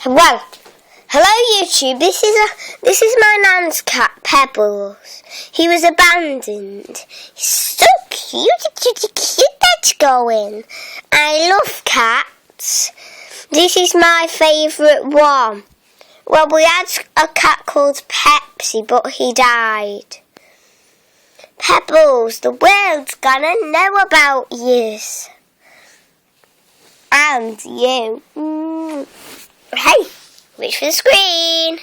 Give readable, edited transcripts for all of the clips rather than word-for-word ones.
Well, hello YouTube. This is my nan's cat, Pebbles. He was abandoned. He's so cute. Let's go in. I love cats. This is my favourite one. Well, we had a cat called Pepsi, but he died. Pebbles, the world's gonna know about you. And you. Hey, reach for the screen.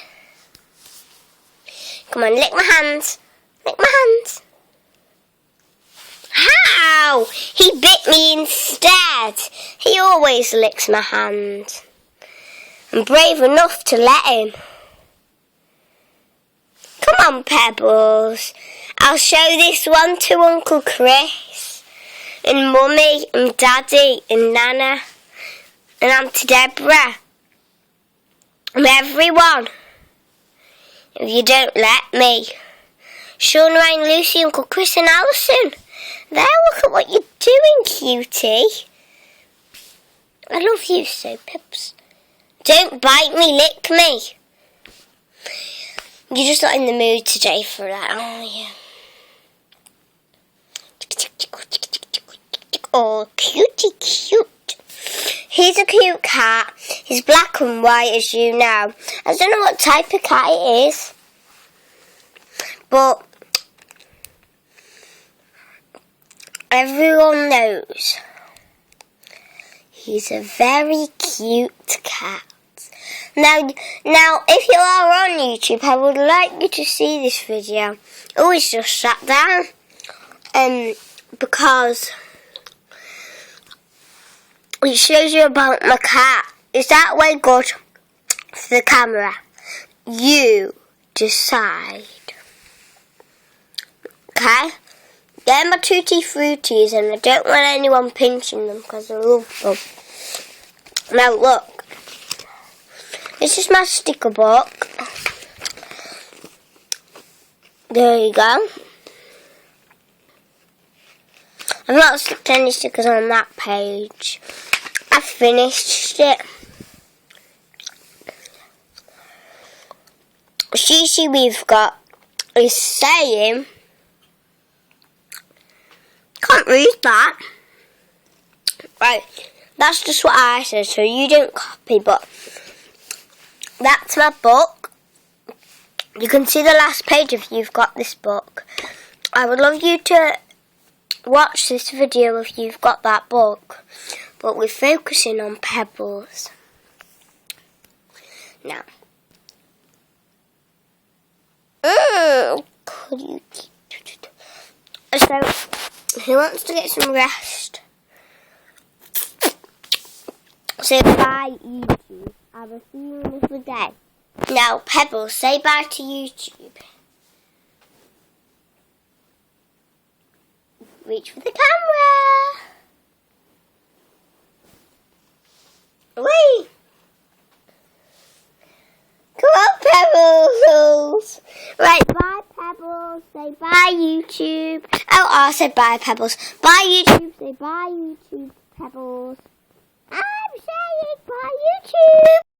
Come on, lick my hands. Lick my hands. How? He bit me instead. He always licks my hand. I'm brave enough to let him. Come on, Pebbles. I'll show this one to Uncle Chris, and Mummy, and Daddy, and Nana, and Auntie Deborah, and everyone. If you don't let me. Sean, Ryan, Lucy, Uncle Chris, and Alison. There, look at what you're doing, cutie. I love you so, Pips. Don't bite me, lick me. You're just not in the mood today for that, are you? Oh, cutie cute. He's a cute cat. He's black and white, as you know. I don't know what type of cat it is, but everyone knows he's a very cute cat. Now, if you are on YouTube, I would like you to see this video. Oh, he's just sat down. Because it shows you about my cat. Is that way good for the camera? You decide. Okay? They're my tutti fruities, and I don't want anyone pinching them because I love them. Now look, this is my sticker book. There you go. I've not stuck any stickers on that page. I've finished it. Shishi we've got is saying, can't read that. Right, that's just what I said, so you don't copy, but that's my book. You can see the last page if you've got this book. I would love you to watch this video if you've got that book, but we're focusing on Pebbles now. So, who wants to get some rest? Say bye, YouTube. I will see you another day. Now, Pebbles, say bye to YouTube. Reach for the camera. Wait. Come on, Pebbles. Right, bye, Pebbles. Say bye, YouTube. Oh, I said bye, Pebbles. Bye, YouTube. Say bye, YouTube, Pebbles. I'm saying bye, YouTube.